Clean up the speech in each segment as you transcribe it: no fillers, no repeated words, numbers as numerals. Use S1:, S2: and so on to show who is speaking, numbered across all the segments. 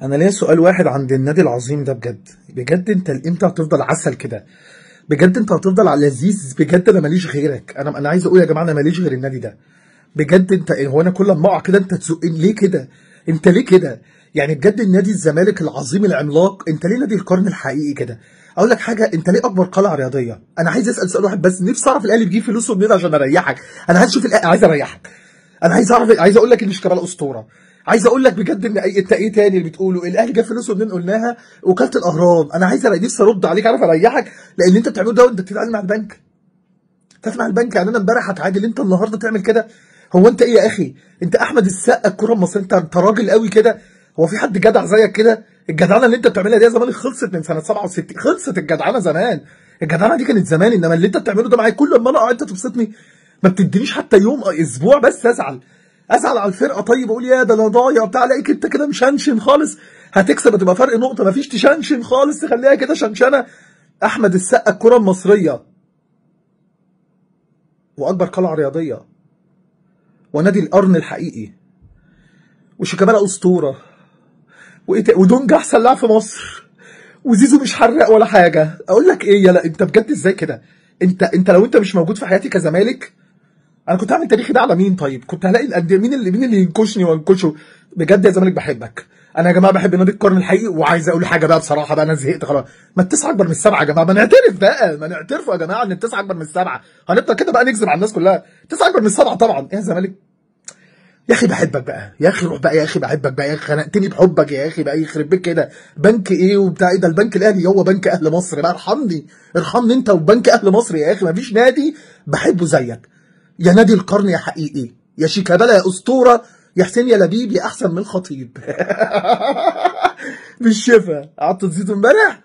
S1: انا ليا سؤال واحد عند النادي العظيم ده، بجد بجد انت امتى هتفضل عسل كده؟ بجد انت هتفضل على لذيذ؟ بجد انا ماليش غيرك. انا عايز اقول يا جماعه انا ماليش غير النادي ده. بجد انت هو انا كل ما اقع كده انت تزقني ليه كده؟ انت ليه كده؟ يعني بجد النادي الزمالك العظيم العملاق، انت ليه نادي القرن الحقيقي كده؟ اقول لك حاجه، انت ليه اكبر قلعه رياضيه؟ انا عايز اسال سؤال واحد بس، نفسي اعرف الاهلي بيجيب فلوسه منين عشان اريحك. انا عايز اشوف عايز اريحك. انا عايز اعرف، عايز اقول لك ان شيكابالا اسطوره. عايز اقول لك بجد ان انت ايه تاني اللي بتقوله؟ الاهلي جاب فلوسه منين؟ قلناها. وكاله الاهرام. انا عايز نفسي ارد عليك، عارف اريحك، لان انت بتعمله ده وانت بتتعامل مع البنك. تسمع البنك يعني انا امبارح هتعادل، انت النهارده تعمل كده؟ هو انت ايه يا اخي؟ انت احمد السقا الكره المصريه، انت راجل قوي كده؟ هو في حد جدع زيك كده؟ الجدعنه اللي انت بتعملها دي زمان خلصت من سنه 67، خلصت الجدعنه زمان. الجدعنه دي كانت زمان، انما اللي انت بتعمله ده معايا كل ما انا اقع انت تبسطني. ما بتدينيش حتى يوم اسبوع بس ازعل على الفرقه. طيب اقول يا ده انا ضايع بتاع، الاقيك انت كده مشنشن خالص. هتكسب هتبقى فرق نقطه، مفيش تشنشن خالص، تخليها كده شنشنه. احمد السقا الكره المصريه، واكبر قلعه رياضيه، ونادي القرن الحقيقي، وشيكابالا اسطوره، ودونجا احسن لاعب في مصر، وزيزو مش حرق ولا حاجه. اقول لك ايه؟ يلا انت بجد ازاي كده؟ انت لو انت مش موجود في حياتي كزمالك، انا كنت هعمل تاريخي ده على مين؟ طيب كنت هلاقي مين اللي ينكشني وانكشه. بجد يا زمالك بحبك. انا يا جماعه بحب نادي القرن الحقيقي، وعايز اقول حاجه بقى بصراحه بقى، انا زهقت خلاص. ما التسعه اكبر من السبعه يا جماعه، ما نعترف بقى، ما نعترفوا يا جماعه ان التسعه اكبر من السبعه. هنفضل كده بقى نكذب على الناس كلها؟ التسعه اكبر من السبعه طبعا. ايه يا زمالك يا اخي بحبك بقى، يا اخي روح بقى، يا اخي بحبك بقى، يا اخي خنقتني بحبك يا اخي بقى، يخرب بيك كده. بنك ايه وبتاع ايه ده؟ البنك الاهلي هو بنك اهل مصر بقى، ارحمني ارحمني انت وبنك اهل مصر يا اخي. مفيش نادي بحبه زيك. يا نادي القرن يا حقيقي، يا شيكابالا يا اسطوره، يا حسين يا لبيب يا احسن من الخطيب. بالشفا قعدت تزيد امبارح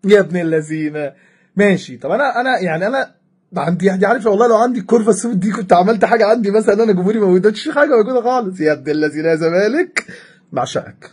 S1: يا ابن اللذينه. ماشي، طب انا يعني انا عندي يعني، عارف والله لو عندي الكورفه السود دي كنت عملت حاجه عندي مثلا، انا جمهوري ما ودتش حاجه موجوده خالص. يا ابن اللذينه يا زمالك، بعشقك.